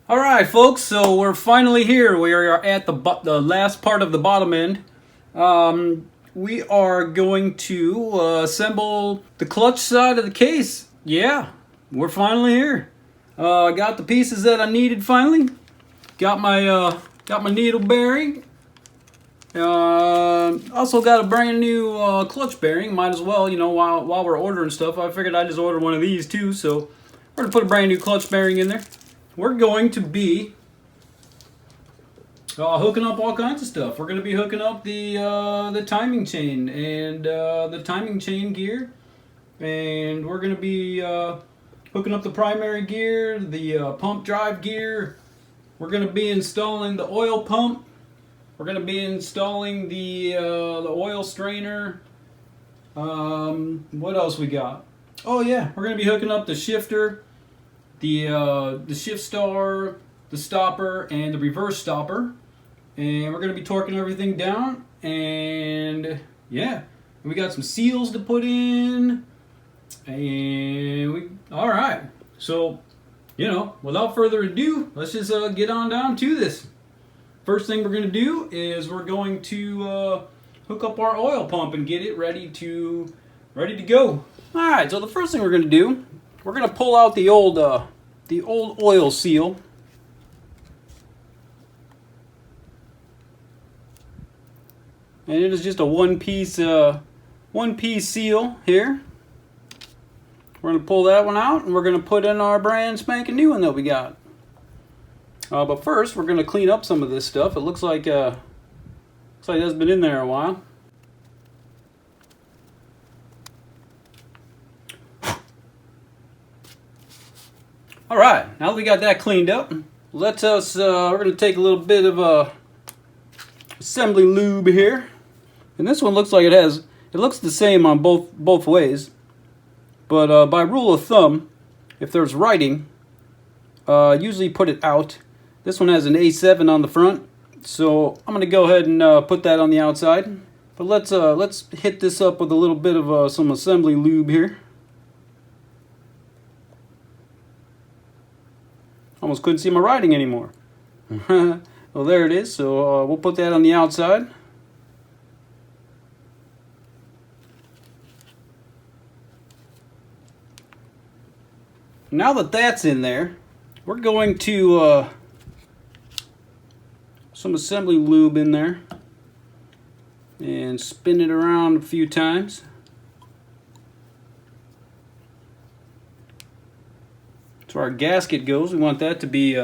Alright folks, so we're finally here. We are at the last part of the bottom end. We are going to assemble the clutch side of the case. Yeah, we're finally here. I got the pieces that I needed finally. Got my needle bearing. Also got a brand new clutch bearing. Might as well, you know, while we're ordering stuff, I figured I'd just order one of these too. So we're gonna put a brand new clutch bearing in there. We're going to be hooking up all kinds of stuff. We're going to be hooking up the timing chain and the timing chain gear, and we're going to be hooking up the primary gear, the pump drive gear. We're going to be installing the oil pump. We're going to be installing the oil strainer. What else we got? Oh yeah, we're going to be hooking up the shifter, the shift star, the stopper, and the reverse stopper, and we're going to be torquing everything down. And yeah, we got some seals to put in, and all right. So, you know, without further ado, let's just get on down to this. First thing we're going to do is we're going to hook up our oil pump and get it ready to go. All right. So the first thing we're going to do, we're going to pull out the old oil seal. And it is just a one-piece seal here. We're going to pull that one out, and we're going to put in our brand spanking new one that we got. But first, we're going to clean up some of this stuff. It looks like it has been in there a while. All right, now that we got that cleaned up, we're going to take a little bit of assembly lube here. And this one looks like it looks the same on both ways. But by rule of thumb, if there's writing, usually put it out. This one has an A7 on the front, so I'm going to go ahead and put that on the outside. But let's hit this up with a little bit of some assembly lube here. Almost couldn't see my writing anymore. Well, there it is. So we'll put that on the outside. Now that that's in there, we're going to some assembly lube in there and spin it around a few times. So our gasket goes, we want that to be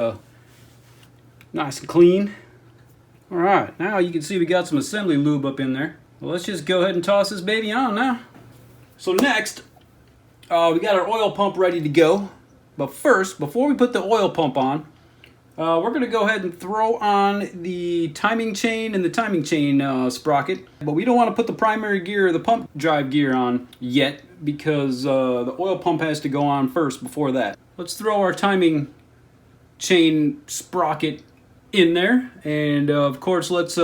nice and clean. Alright, now you can see we got some assembly lube up in there. Well, let's just go ahead and toss this baby on now. So next, we got our oil pump ready to go. But first, before we put the oil pump on, we're going to go ahead and throw on the timing chain and the timing chain sprocket. But we don't want to put the primary gear or the pump drive gear on yet, because the oil pump has to go on first before that. Let's throw our timing chain sprocket in there, and of course let's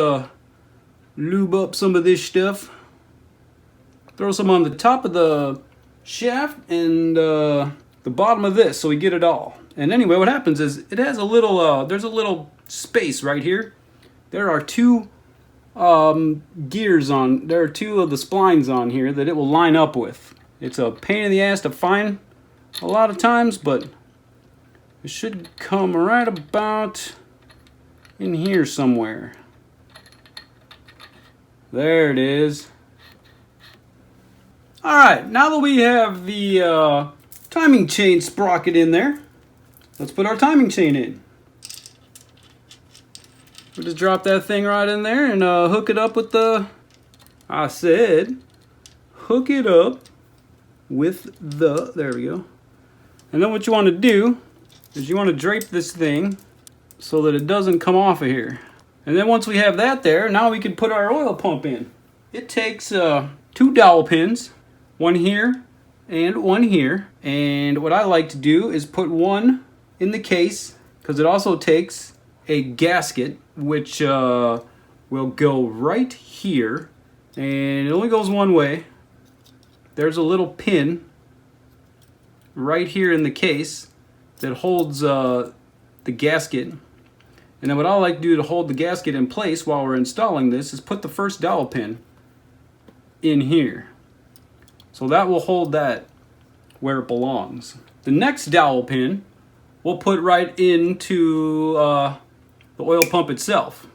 lube up some of this stuff. Throw some on the top of the shaft and the bottom of this so we get it all. And anyway, what happens is it has a little there's a little space right here. There are two gears on, there are two of the splines on here that it will line up with. It's a pain in the ass to find a lot of times, but it should come right about in here somewhere. There it is. Alright, now that we have the timing chain sprocket in there, let's put our timing chain in. We'll just drop that thing right in there and hook it up with the, I said, hook it up with the, there we go. And then what you want to do is you want to drape this thing so that it doesn't come off of here. And then once we have that there, now we can put our oil pump in. It takes 2 dowel pins, one here and one here. And what I like to do is put one in the case, because it also takes a gasket, which will go right here. And it only goes one way. There's a little pin right here in the case that holds the gasket. And then what I like to do to hold the gasket in place while we're installing this is put the first dowel pin in here. So that will hold that where it belongs. The next dowel pin we'll put right into the oil pump itself.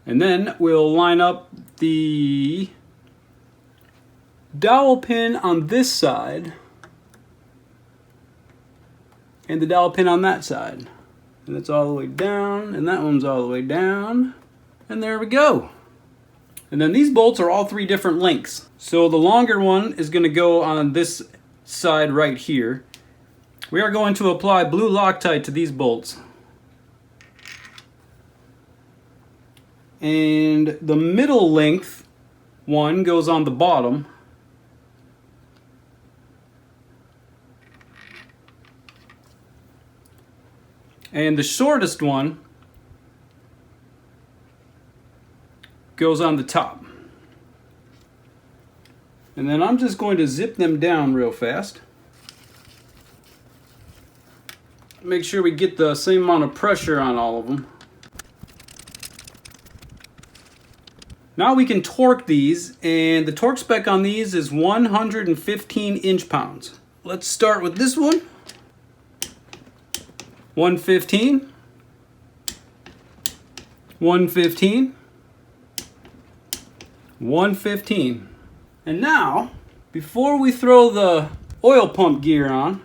And then we'll line up the dowel pin on this side and the dowel pin on that side. And it's all the way down, and that one's all the way down. And there we go. And then these bolts are all 3 different lengths. So the longer one is going to go on this side right here. We are going to apply blue Loctite to these bolts. And the middle length one goes on the bottom. And the shortest one goes on the top. And then I'm just going to zip them down real fast. Make sure we get the same amount of pressure on all of them. Now we can torque these, and the torque spec on these is 115 inch-pounds. Let's start with this one. 115. 115. 115. And now, before we throw the oil pump gear on,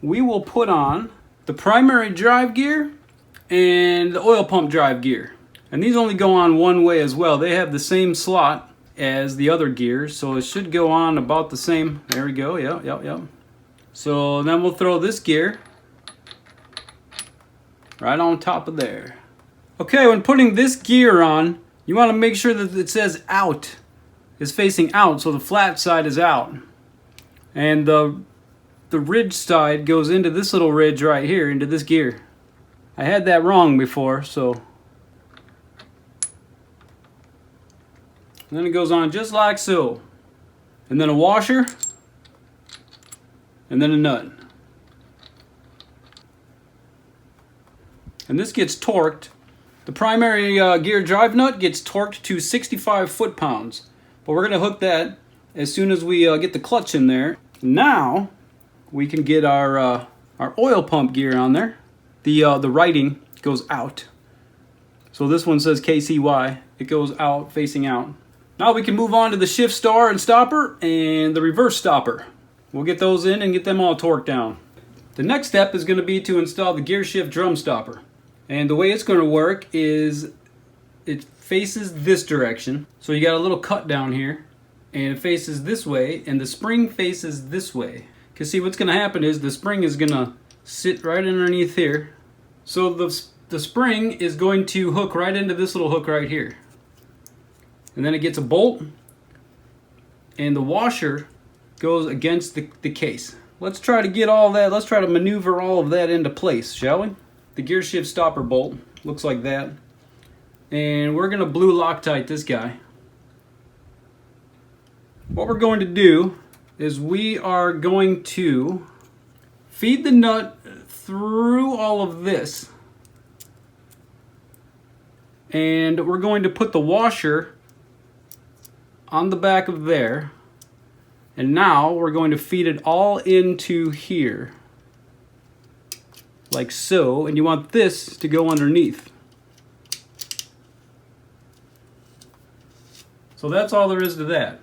we will put on the primary drive gear and the oil pump drive gear. And these only go on one way as well. They have the same slot as the other gears, so it should go on about the same. There we go, yep. So then we'll throw this gear right on top of there. Okay, when putting this gear on, you want to make sure that it says out is facing out, so the flat side is out. And the ridge side goes into this little ridge right here, into this gear. I had that wrong before, so. And then it goes on just like so. And then a washer, and then a nut. And this gets torqued. The primary gear drive nut gets torqued to 65 foot-pounds. But we're going to hook that as soon as we get the clutch in there. Now we can get our oil pump gear on there. The writing goes out. So this one says KCY. It goes out, facing out. Now we can move on to the shift star and stopper and the reverse stopper. We'll get those in and get them all torqued down. The next step is going to be to install the gear shift drum stopper. And the way it's going to work is it faces this direction. So you got a little cut down here and it faces this way and the spring faces this way. Because see, what's going to happen is the spring is going to sit right underneath here. So the spring is going to hook right into this little hook right here. And then it gets a bolt and the washer goes against the case. Let's try to get all that, let's try to maneuver all of that into place, shall we? The gear shift stopper bolt looks like that. And we're going to blue Loctite this guy. What we're going to do is we are going to feed the nut through all of this. And we're going to put the washer on the back of there. And now we're going to feed it all into here. Like so. And you want this to go underneath. So that's all there is to that.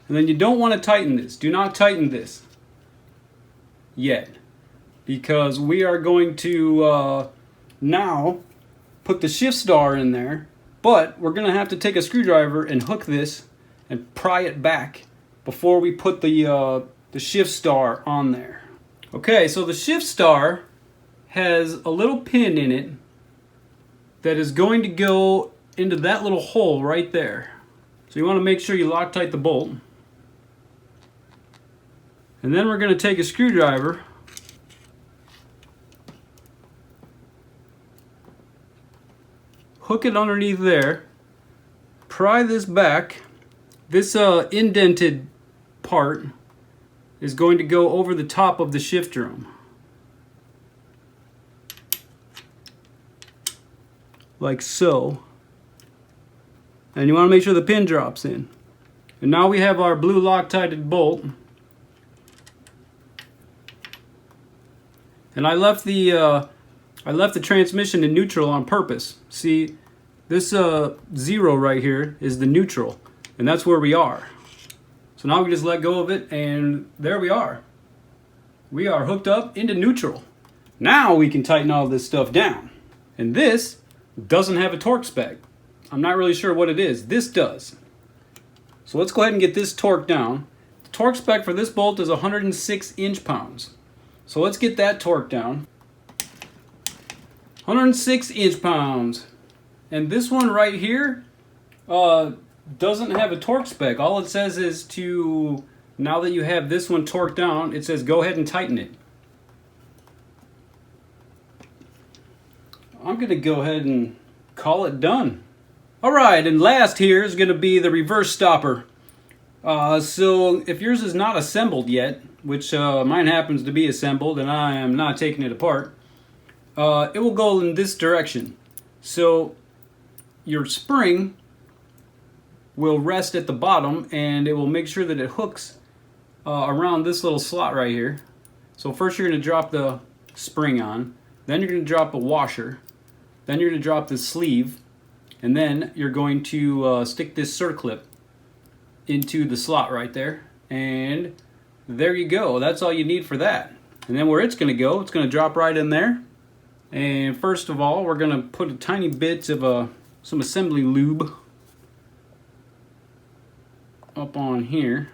And then you don't want to tighten this. Do not tighten this yet. Because we are going to now put the shift star in there. But we're going to have to take a screwdriver and hook this and pry it back before we put the shift star on there. Okay, so the shift star has a little pin in it that is going to go into that little hole right there. So you want to make sure you Loctite the bolt. And then we're going to take a screwdriver hook it underneath there, pry this back. This indented part is going to go over the top of the shift drum. Like so. And you want to make sure the pin drops in. And now we have our blue Loctite bolt. And I left the transmission in neutral on purpose. See, this 0 right here is the neutral, and that's where we are. So now we just let go of it, and there we are. We are hooked up into neutral. Now we can tighten all this stuff down. And this doesn't have a torque spec. I'm not really sure what it is. This does. So let's go ahead and get this torque down. The torque spec for this bolt is 106 inch-pounds. So let's get that torque down. 106 inch-pounds. And this one right here doesn't have a torque spec. All it says is to, now that you have this one torqued down, it says go ahead and tighten it. I'm going to go ahead and call it done. Alright, and last here is going to be the reverse stopper. So if yours is not assembled yet, which mine happens to be assembled and I am not taking it apart, it will go in this direction. So your spring will rest at the bottom and it will make sure that it hooks around this little slot right here. So first you're going to drop the spring on, then you're going to drop a washer, then you're going to drop the sleeve, and then you're going to stick this circlip into the slot right there, and there you go. That's all you need for that. And then where it's going to go, it's going to drop right in there. And first of all, we're going to put a tiny bit of some assembly lube up on here.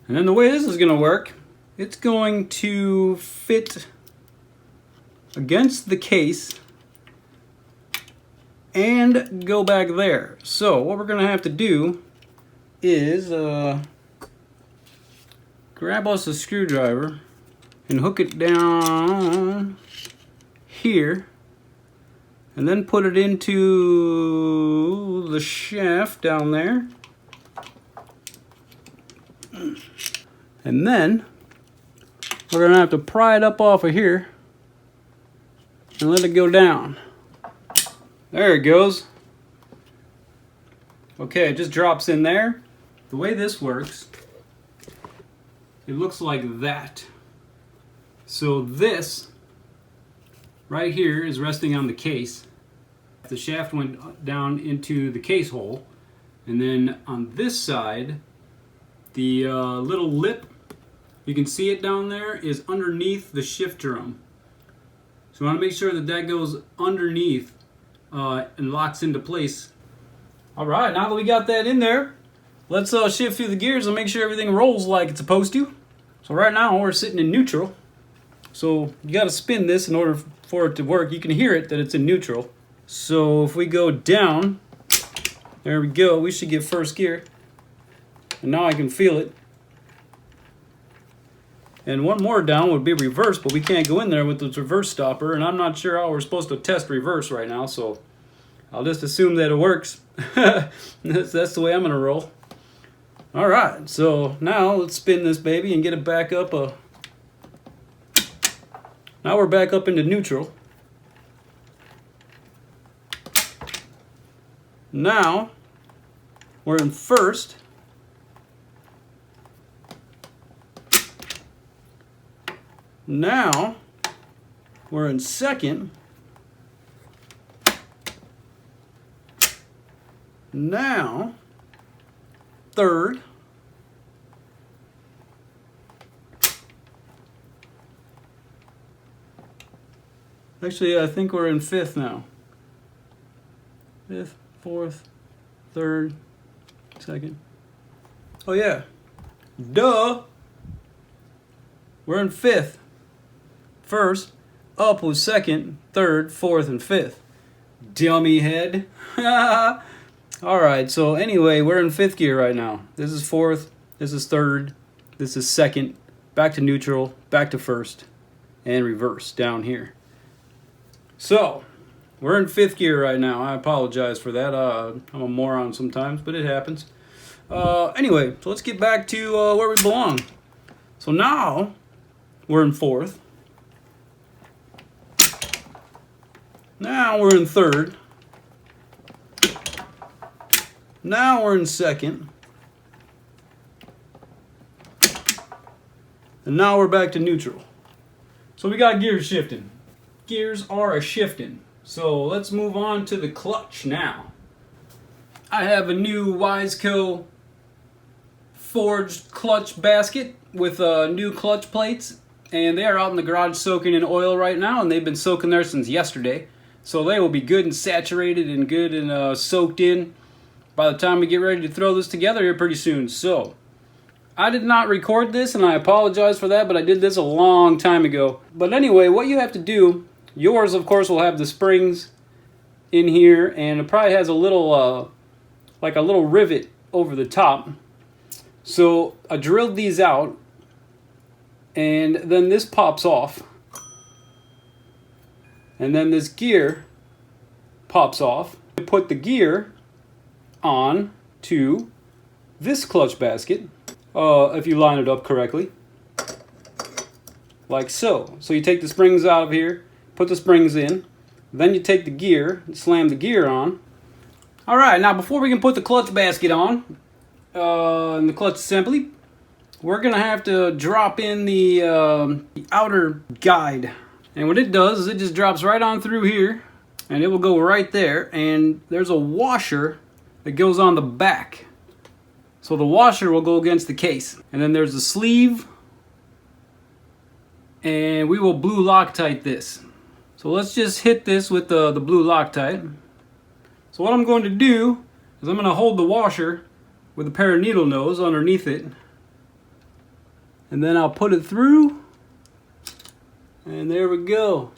And then the way this is going to work, it's going to fit against the case and go back there. So what we're going to have to do is grab us a screwdriver and hook it down here and then put it into the shaft down there, and then we're gonna have to pry it up off of here and let it go down. There it goes. Okay, it just drops in there. The way this works, it looks like that. So this right here is resting on the case. The shaft went down into the case hole, and then on this side, the little lip, you can see it down there, is underneath the shift drum. So we want to make sure that that goes underneath and locks into place. Alright, now that we got that in there, let's shift through the gears and make sure everything rolls like it's supposed to. So right now we're sitting in neutral. So you got to spin this in order for it to work. You can hear it that it's in neutral. So if we go down, there we go, we should get first gear. And now I can feel it. And one more down would be reverse, but we can't go in there with the reverse stopper, and I'm not sure how we're supposed to test reverse right now, so I'll just assume that it works. That's the way I'm going to roll. Alright, so now let's spin this baby and get it back up. Now we're back up into neutral. Now we're in first. Now we're in second. Now third. Actually, I think we're in fifth now. Fifth, fourth, third, second. Oh yeah. Duh. We're in fifth. First, up was second, third, fourth, and fifth. Dummy head. Alright, so anyway, we're in fifth gear right now. This is fourth, this is third, this is second, back to neutral, back to first, and reverse down here. So, we're in fifth gear right now. I apologize for that. I'm a moron sometimes, but it happens. Anyway, so let's get back to where we belong. So now we're in fourth. Now we're in third. Now we're in second. And now we're back to neutral. So we got gears shifting. Gears are a shifting. So let's move on to the clutch now. I have a new Wiseco forged clutch basket with new clutch plates. And they are out in the garage soaking in oil right now. And they've been soaking there since yesterday. So they will be good and saturated and good and soaked in by the time we get ready to throw this together here pretty soon. So I did not record this, and I apologize for that, but I did this a long time ago. But anyway, what you have to do, yours of course will have the springs in here, and it probably has a little like a little rivet over the top. So I drilled these out, and then this pops off, and then this gear pops off. I put the gear on to this clutch basket, if you line it up correctly, like so. So you take the springs out of here, put the springs in, then you take the gear, slam the gear on. Alright, now before we can put the clutch basket on, and the clutch assembly, we're going to have to drop in the outer guide. And what it does is it just drops right on through here, and it will go right there, and there's a washer that goes on the back. So the washer will go against the case. And then there's a sleeve, and we will blue Loctite this. So let's just hit this with the blue Loctite. So what I'm going to do is I'm going to hold the washer with a pair of needle nose underneath it, and then I'll put it through, and there we go.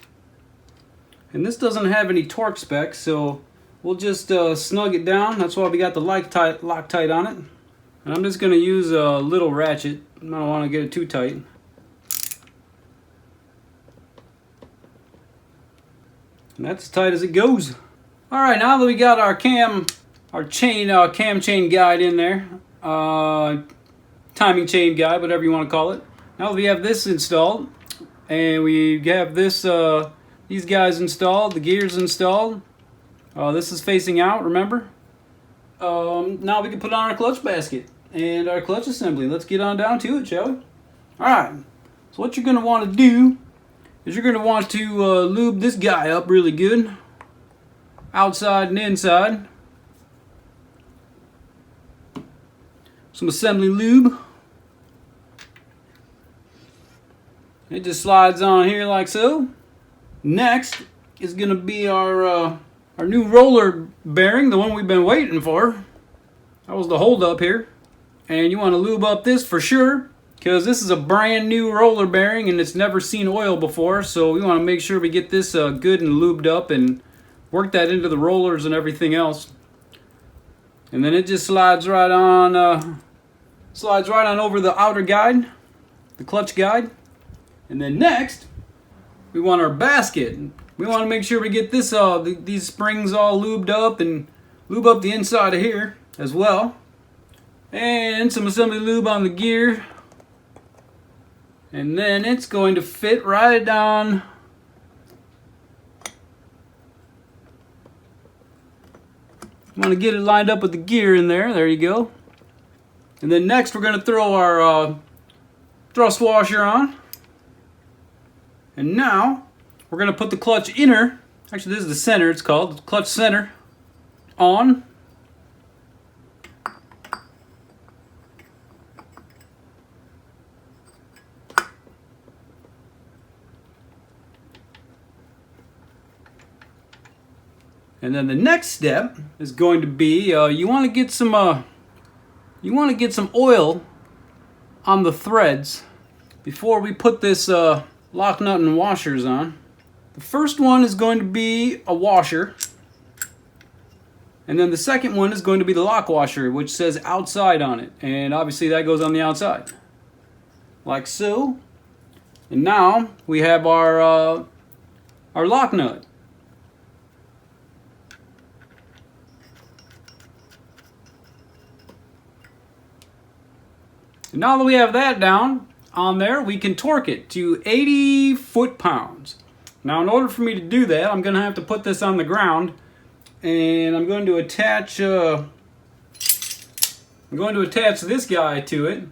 And this doesn't have any torque specs, so we'll just snug it down. That's why we got the Loctite on it. And I'm just going to use a little ratchet. I don't want to get it too tight. And that's as tight as it goes. Alright, now that we got our cam chain guide in there, timing chain guide, whatever you want to call it. Now that we have this installed, and we have this these guys installed, the gears installed. This is facing out, remember? Now we can put on our clutch basket and our clutch assembly. Let's get on down to it, shall we? Alright, so what you're going to want to do is you're going to want to lube this guy up really good, outside and inside. Some assembly lube. It just slides on here like so. Next is going to be our new roller bearing, the one we've been waiting for. That was the hold up here. And you want to lube up this for sure, because this is a brand new roller bearing and it's never seen oil before. So we want to make sure we get this good and lubed up and work that into the rollers and everything else. And then it just slides right on over the outer guide, the clutch guide. And then next, we want our basket. We want to make sure we get this these springs all lubed up and lube up the inside of here as well. And some assembly lube on the gear. And then it's going to fit right down. You want to get it lined up with the gear in there. There you go. And then next we're going to throw our thrust washer on. And now we're going to put the clutch inner, actually this is the center, it's called, the clutch center, on. And then the next step is going to be you want to get some oil on the threads before we put this lock nut and washers on. The first one is going to be a washer, and then the second one is going to be the lock washer, which says outside on it, and obviously that goes on the outside like so. And now we have our lock nut. And now that we have that down, on there, we can torque it to 80 foot-pounds. Now, in order for me to do that, I'm going to have to put this on the ground, and I'm going to attach this guy to it,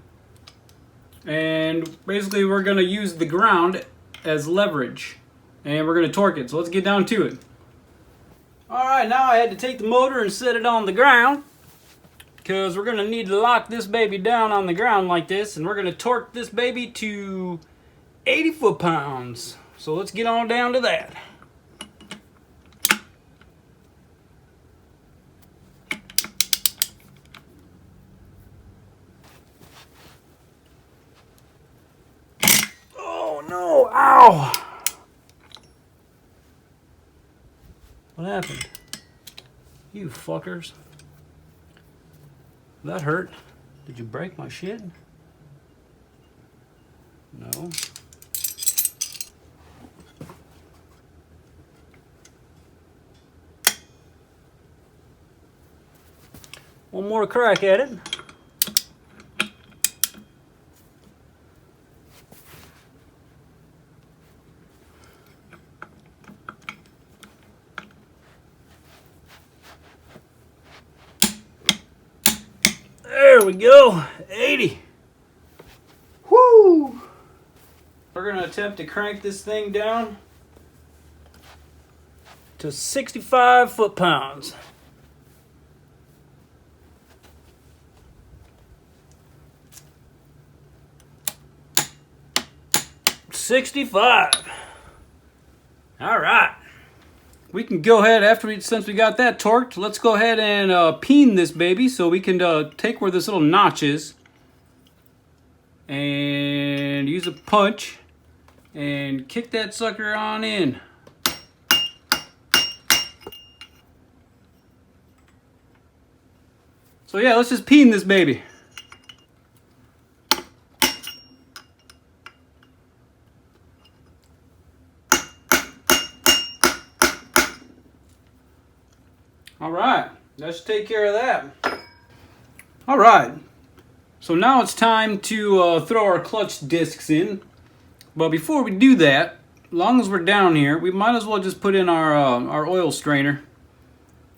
and basically we're going to use the ground as leverage, and we're going to torque it. So let's get down to it. Alright, now I had to take the motor and set it on the ground, because we're going to need to lock this baby down on the ground like this, and we're going to torque this baby to 80 foot-pounds. So let's get on down to that. Oh no, ow! What happened? You fuckers. That hurt. Did you break my shit? No. One more crack at it. There we go, 80. Woo! We're gonna attempt to crank this thing down to 65 foot-pounds. 65. All right. We can go ahead since we got that torqued. Let's go ahead and peen this baby so we can take where this little notch is and use a punch and kick that sucker on in. So yeah, let's just peen this baby. Alright, let's take care of that. Alright, so now it's time to throw our clutch discs in. But before we do that, as long as we're down here, we might as well just put in our oil strainer.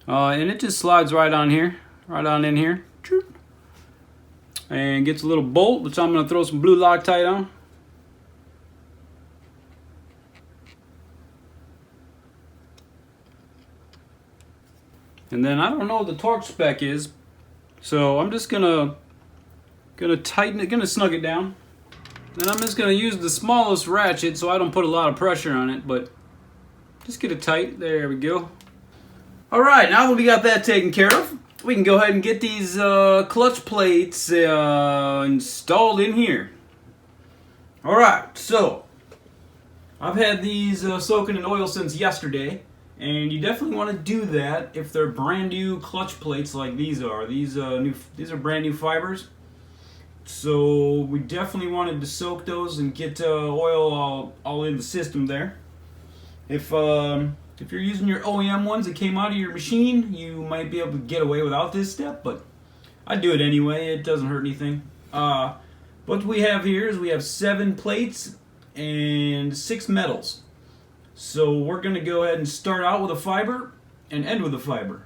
And it just slides right on here, right on in here. And gets a little bolt, which I'm going to throw some blue Loctite on. And then I don't know what the torque spec is, so I'm just gonna tighten it, gonna snug it down. Then I'm just gonna use the smallest ratchet so I don't put a lot of pressure on it, but just get it tight. There we go. All right, now that we got that taken care of, we can go ahead and get these clutch plates installed in here. All right, so I've had these soaking in oil since yesterday. And you definitely want to do that if they're brand new clutch plates like these are. These are brand new fibers. So we definitely wanted to soak those and get oil all in the system there. If you're using your OEM ones that came out of your machine, you might be able to get away without this step, but I do it anyway. It doesn't hurt anything. What we have here is we have 7 plates and 6 metals. So we're going to go ahead and start out with a fiber and end with a fiber.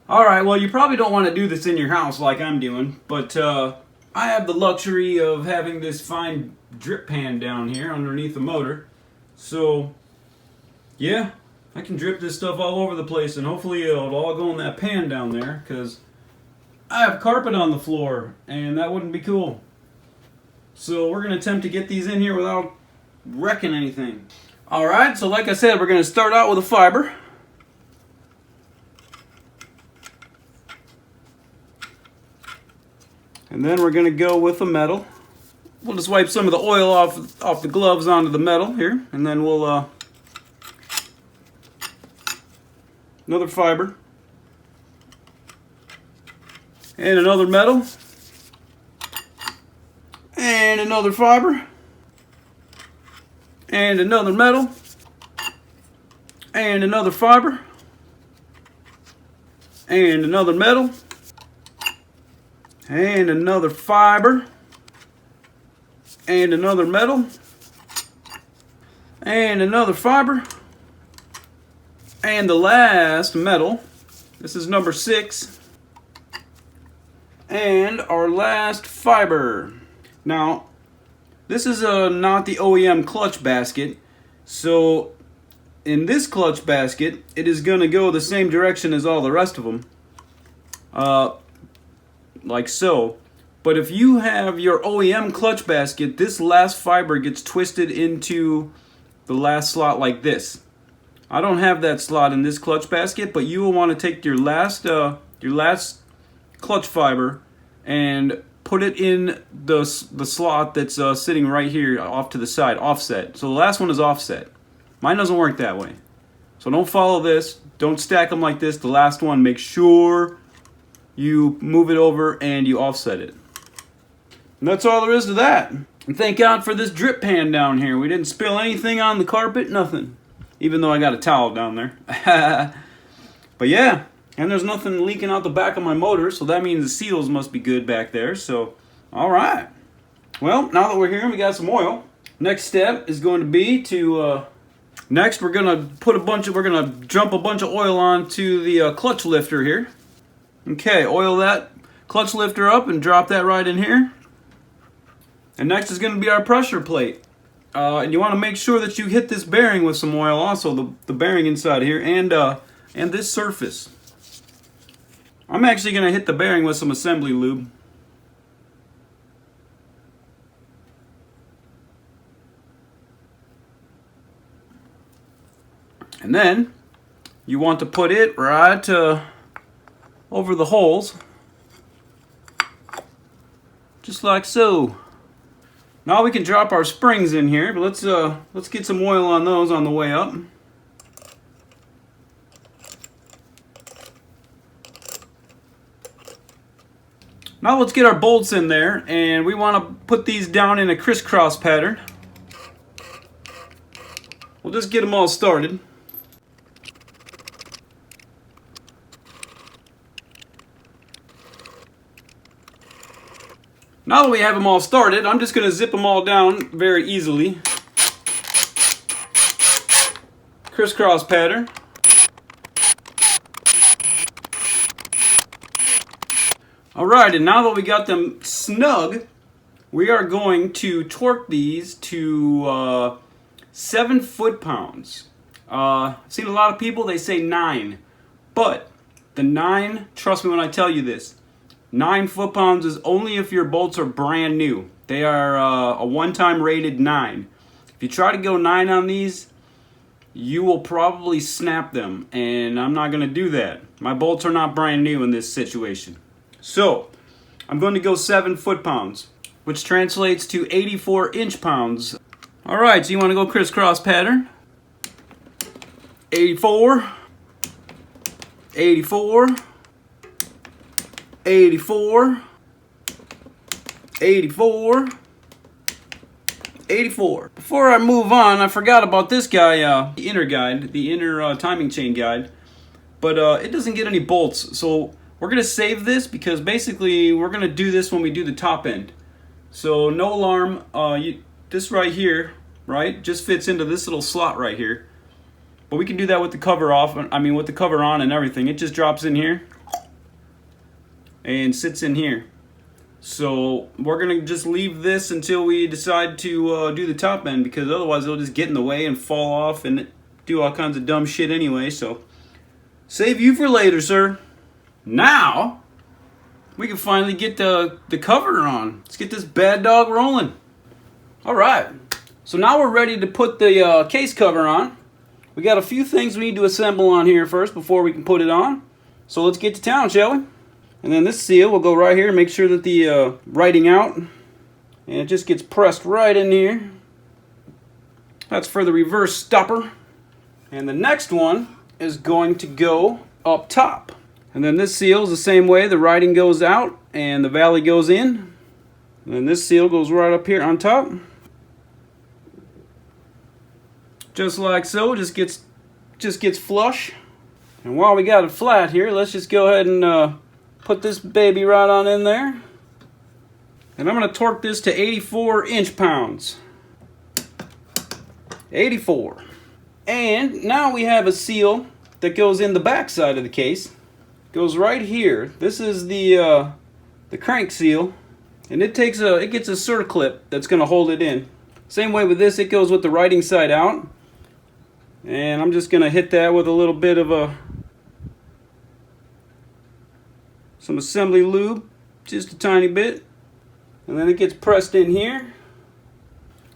Alright, well you probably don't want to do this in your house like I'm doing, but I have the luxury of having this fine drip pan down here underneath the motor. So yeah, I can drip this stuff all over the place and hopefully it'll all go in that pan down there, because I have carpet on the floor and that wouldn't be cool. So we're going to attempt to get these in here without wrecking anything. Alright, so like I said, we're going to start out with a fiber. And then we're going to go with a metal. We'll just wipe some of the oil off the gloves onto the metal here. And then we'll another fiber. And another metal. And another fiber. And another metal, and another fiber, and another metal, and another fiber, and another metal, and another fiber, and the last metal. This is number 6, and our last fiber. Now, this is not the OEM clutch basket, so in this clutch basket, it is going to go the same direction as all the rest of them, like so. But if you have your OEM clutch basket, this last fiber gets twisted into the last slot like this. I don't have that slot in this clutch basket, but you will want to take your last clutch fiber and put it in the slot that's sitting right here off to the side, offset. So the last one is offset. Mine doesn't work that way. So don't follow this. Don't stack them like this. The last one, make sure you move it over and you offset it. And that's all there is to that. And thank God for this drip pan down here. We didn't spill anything on the carpet, nothing. Even though I got a towel down there. But yeah, and there's nothing leaking out the back of my motor, so that means the seals must be good back there. So, alright. Well, now that we're here and we got some oil, next step is going to be to, next we're going to jump a bunch of oil onto the clutch lifter here. Okay, oil that clutch lifter up and drop that right in here. And next is going to be our pressure plate. And you want to make sure that you hit this bearing with some oil also, the bearing inside here, and this surface. I'm actually going to hit the bearing with some assembly lube. And then you want to put it right over the holes, just like so. Now we can drop our springs in here, but let's get some oil on those on the way up. Now let's get our bolts in there, and we want to put these down in a crisscross pattern. We'll just get them all started. Now that we have them all started, I'm just going to zip them all down very easily. Crisscross pattern. Alright, and now that we got them snug, we are going to torque these to 7 foot-pounds. I've seen a lot of people, they say 9. But the 9, trust me when I tell you this, 9 foot-pounds is only if your bolts are brand new. They are a one-time rated 9. If you try to go 9 on these, you will probably snap them, and I'm not going to do that. My bolts are not brand new in this situation. So, I'm going to go 7 foot-pounds, which translates to 84 inch-pounds. Alright, so you want to go crisscross pattern. 84, 84, 84, 84, 84. Before I move on, I forgot about this guy, the inner guide, the inner timing chain guide. But it doesn't get any bolts, so we're going to save this because basically we're going to do this when we do the top end. So no alarm, this right here, right, just fits into this little slot right here. But we can do that with the cover off, with the cover on and everything. It just drops in here and sits in here. So we're gonna just leave this until we decide to do the top end, because otherwise it'll just get in the way and fall off and do all kinds of dumb shit anyway. So save you for later, sir. Now we can finally get the cover on. Let's get this bad dog rolling. Alright, so now we're ready to put the case cover on. We got a few things we need to assemble on here first before we can put it on. So let's get to town, shall we? And then this seal will go right here, make sure that the writing out, and it just gets pressed right in here. That's for the reverse stopper. And the next one is going to go up top. And then this seal is the same way. The writing goes out and the valley goes in. And then this seal goes right up here on top. Just like so, just gets flush. And while we got it flat here, let's just go ahead and put this baby right on in there. And I'm going to torque this to 84 inch-pounds. 84. And now we have a seal that goes in the back side of the case. Goes right here. This is the crank seal, and it gets a circlip that's going to hold it in. Same way with this, it goes with the writing side out. And I'm just going to hit that with a little bit of some assembly lube, just a tiny bit, and then it gets pressed in here.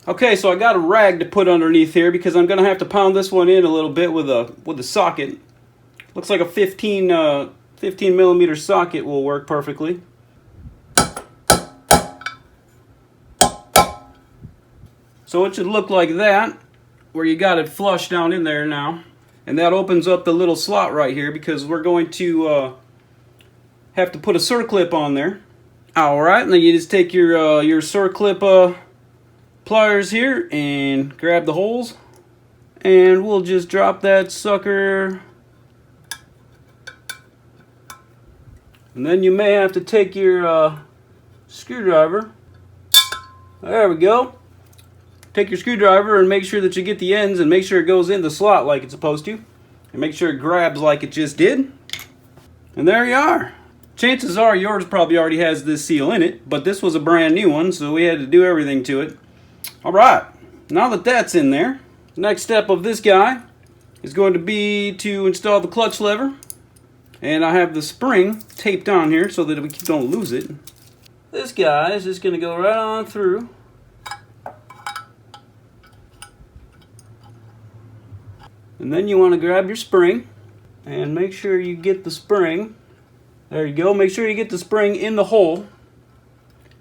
Okay, so I got a rag to put underneath here because I'm going to have to pound this one in a little bit with a socket. Looks like a 15 millimeter socket will work perfectly. So it should look like that, where you got it flush down in there now. And that opens up the little slot right here because we're going to have to put a circlip on there. Alright, and then you just take your circlip pliers here and grab the holes. And we'll just drop that sucker. And then you may have to take your screwdriver. There we go. Take your screwdriver and make sure that you get the ends and make sure it goes in the slot like it's supposed to. And make sure it grabs like it just did. And there you are. Chances are yours probably already has this seal in it, but this was a brand new one, so we had to do everything to it. Alright, now that that's in there, the next step of this guy is going to be to install the clutch lever. And I have the spring taped on here so that we don't lose it. This guy is just going to go right on through. And then you want to grab your spring and make sure you get the spring. There you go. Make sure you get the spring in the hole.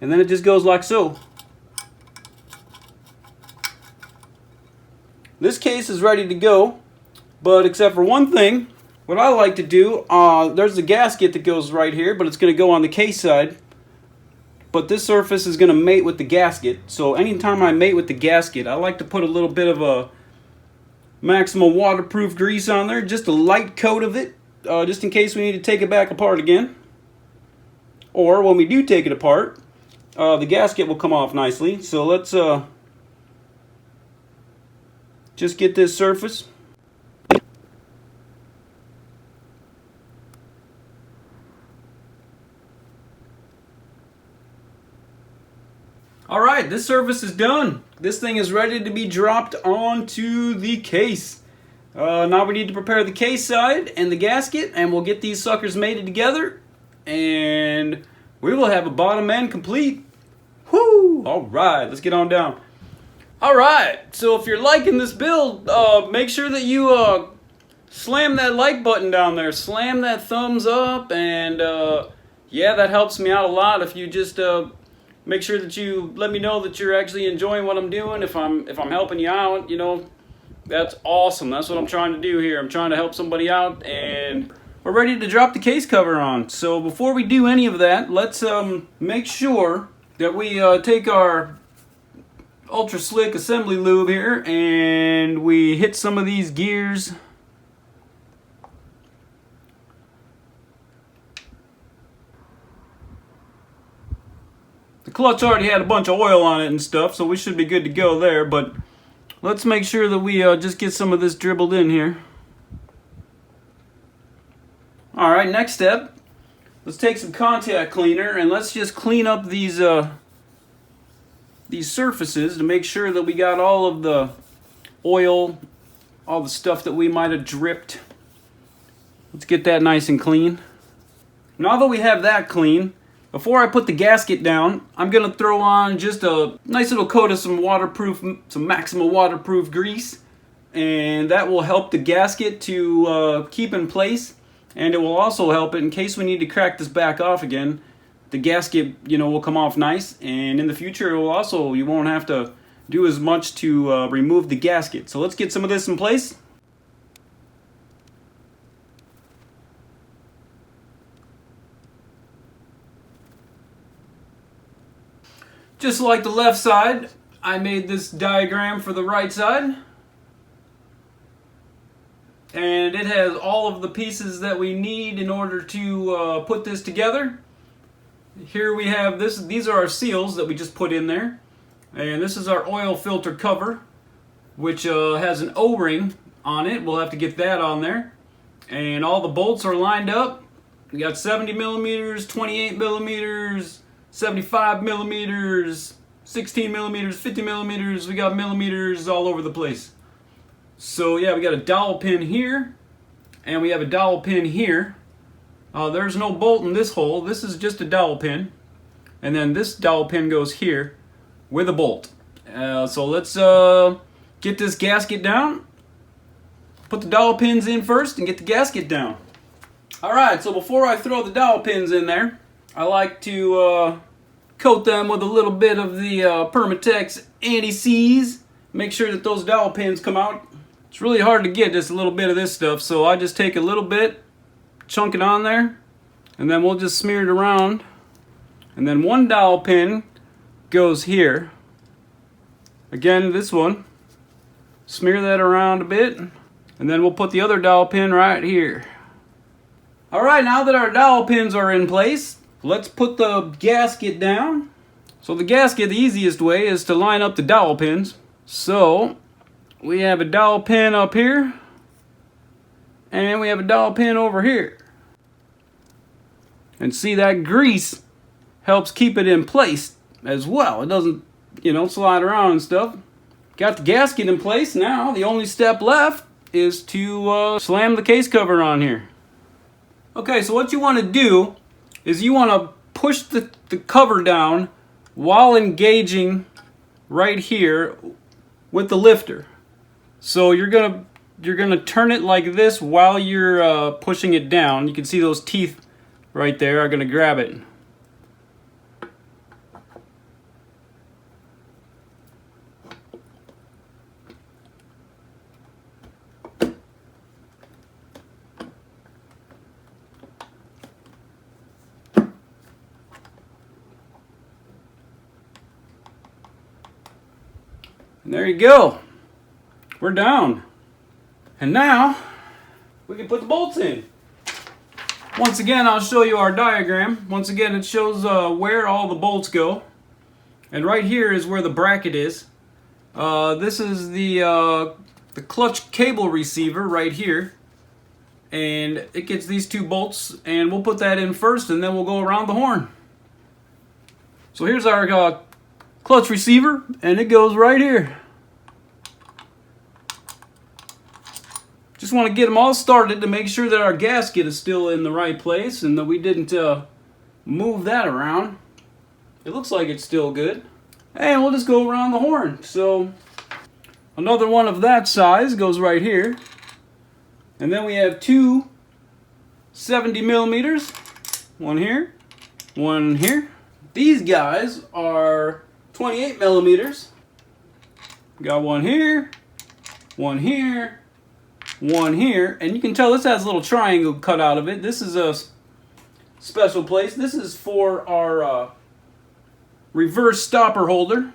And then it just goes like so. This case is ready to go, but except for one thing, what I like to do, there's a gasket that goes right here, but it's going to go on the case side. But this surface is going to mate with the gasket. So anytime I mate with the gasket, I like to put a little bit of a Maxima waterproof grease on there, just a light coat of it, just in case we need to take it back apart again. Or when we do take it apart, the gasket will come off nicely. So let's just get this surface. Alright, this surface is done. This thing is ready to be dropped onto the case. Now we need to prepare the case side and the gasket, and we'll get these suckers mated together, and we will have a bottom end complete. Whoo! Alright, let's get on down. Alright, so if you're liking this build, make sure that you slam that like button down there. Slam that thumbs up, and yeah, that helps me out a lot if you just make sure that you let me know that you're actually enjoying what I'm doing. If I'm helping you out, you know, that's awesome. That's what I'm trying to do here. I'm trying to help somebody out, and we're ready to drop the case cover on. So before we do any of that, let's make sure that we take our ultra slick assembly lube here and we hit some of these gears. The clutch already had a bunch of oil on it and stuff, so we should be good to go there, but let's make sure that we just get some of this dribbled in here. Alright, next step, let's take some contact cleaner and let's just clean up these surfaces to make sure that we got all of the oil, all the stuff that we might have dripped. Let's get that nice and clean. Now that we have that clean, before I put the gasket down, I'm going to throw on just a nice little coat of some Maxima waterproof grease. And that will help the gasket to keep in place. And it will also help it in case we need to crack this back off again. The gasket, you know, will come off nice. And in the future, it will also, you won't have to do as much to remove the gasket. So let's get some of this in place. Just like the left side, I made this diagram for the right side. And it has all of the pieces that we need in order to put this together. Here we have this. These are our seals that we just put in there. And this is our oil filter cover, which has an O-ring on it. We'll have to get that on there. And all the bolts are lined up. We got 70 millimeters, 28 millimeters, 75 millimeters, 16 millimeters, 50 millimeters. We got millimeters all over the place. So yeah, we got a dowel pin here, and we have a dowel pin here. There's no bolt in this hole. This is just a dowel pin. And then this dowel pin goes here with a bolt. So let's get this gasket down. Put the dowel pins in first and get the gasket down. Alright, so before I throw the dowel pins in there, I like to coat them with a little bit of the Permatex Anti-Seize. Make sure that those dowel pins come out. It's really hard to get just a little bit of this stuff, so I just take a little bit, chunk it on there, and then we'll just smear it around. And then one dowel pin goes here. Again, this one. Smear that around a bit, and then we'll put the other dowel pin right here. Alright, now that our dowel pins are in place, let's put the gasket down. So the gasket, the easiest way is to line up the dowel pins. So we have a dowel pin up here, and we have a dowel pin over here. And see, that grease helps keep it in place as well. It doesn't, you know, slide around and stuff. Got the gasket in place. Now the only step left is to slam the case cover on here. Okay, so what you want to do is you want to push the cover down while engaging right here with the lifter. So you're gonna turn it like this while you're pushing it down. You can see those teeth right there are gonna grab it. And there you go. We're down. And now we can put the bolts in. Once again, I'll show you our diagram. Once again, it shows where all the bolts go. And right here is where the bracket is. This is the clutch cable receiver right here. And it gets these two bolts, and we'll put that in first, and then we'll go around the horn. So here's our clutch receiver, and it goes right here. Just want to get them all started to make sure that our gasket is still in the right place and that we didn't move that around. It looks like it's still good. And we'll just go around the horn. So another one of that size goes right here. And then we have two 70 millimeters. One here, one here. These guys are 28 millimeters. Got one here, one here, one here, and you can tell this has a little triangle cut out of it. This is a special place. This is for our reverse stopper holder,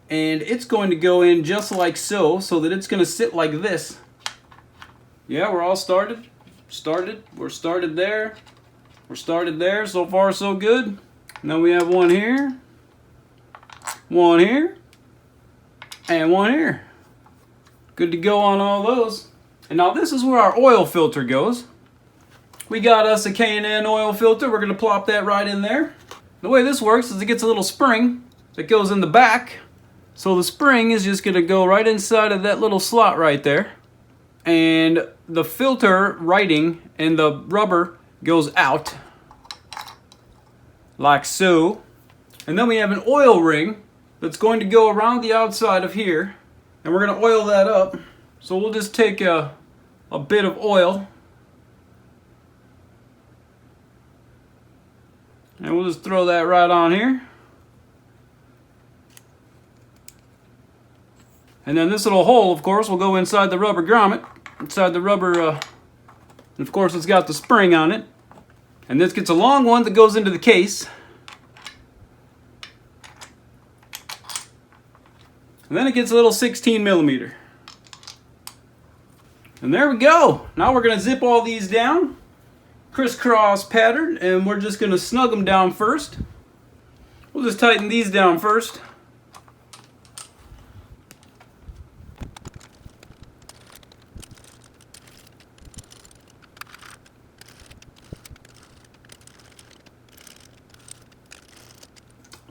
and it's going to go in just like so that it's going to sit like this. Yeah, we're all started. We're started there. We're started there. So far, so good. Now we have one here, and one here. Good to go on all those. And now this is where our oil filter goes. We got us a K&N oil filter. We're going to plop that right in there. The way this works is it gets a little spring that goes in the back. So the spring is just going to go right inside of that little slot right there. And the filter writing and the rubber goes out. Like so. And then we have an oil ring that's going to go around the outside of here. And we're going to oil that up. So we'll just take a bit of oil. And we'll just throw that right on here. And then this little hole, of course, will go inside the rubber grommet. Inside the rubber, and of course it's got the spring on it. And this gets a long one that goes into the case. And then it gets a little 16 millimeter. And there we go. Now we're going to zip all these down. Crisscross pattern. And we're just going to snug them down first. We'll just tighten these down first.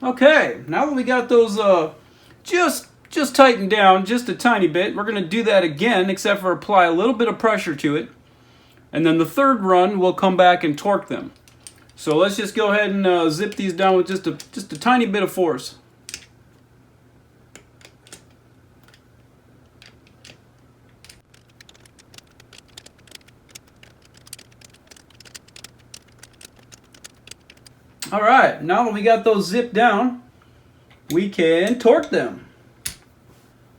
Okay, now that we got those just tightened down just a tiny bit, we're going to do that again, except for apply a little bit of pressure to it. And then the third run, we'll come back and torque them. So let's just go ahead and zip these down with just a tiny bit of force. Alright, now that we got those zipped down, we can torque them.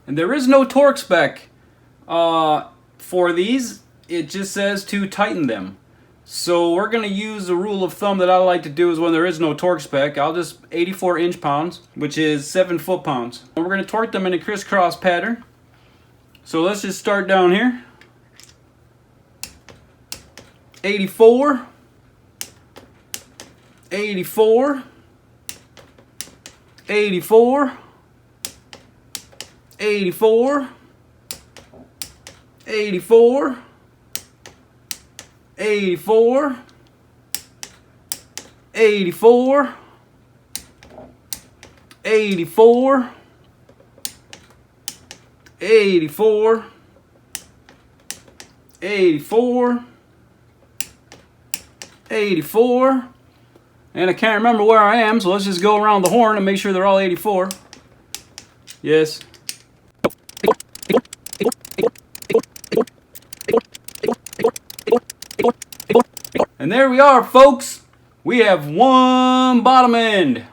And there is no torque spec for these. It just says to tighten them. So we're going to use a rule of thumb that I like to do is when there is no torque spec, I'll just 84 inch-pounds, which is 7 foot-pounds. And we're going to torque them in a crisscross pattern. So let's just start down here. 84. 84, 84, 84, 84, 84, 84, 84, 84, 84, 84. And I can't remember where I am, so let's just go around the horn and make sure they're all 84. Yes. And there we are, folks. We have one bottom end.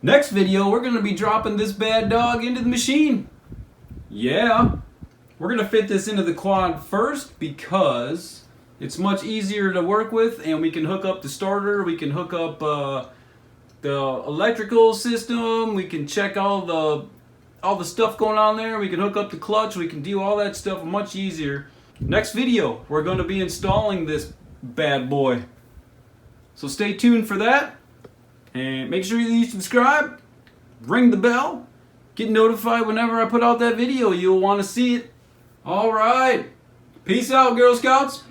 Next video, we're going to be dropping this bad dog into the machine. Yeah. We're going to fit this into the quad first because it's much easier to work with, and we can hook up the starter, we can hook up the electrical system, we can check all the stuff going on there, we can hook up the clutch, we can do all that stuff much easier. Next video, we're going to be installing this bad boy. So stay tuned for that, and make sure you subscribe, ring the bell, get notified whenever I put out that video. You'll want to see it. Alright, peace out, Girl Scouts.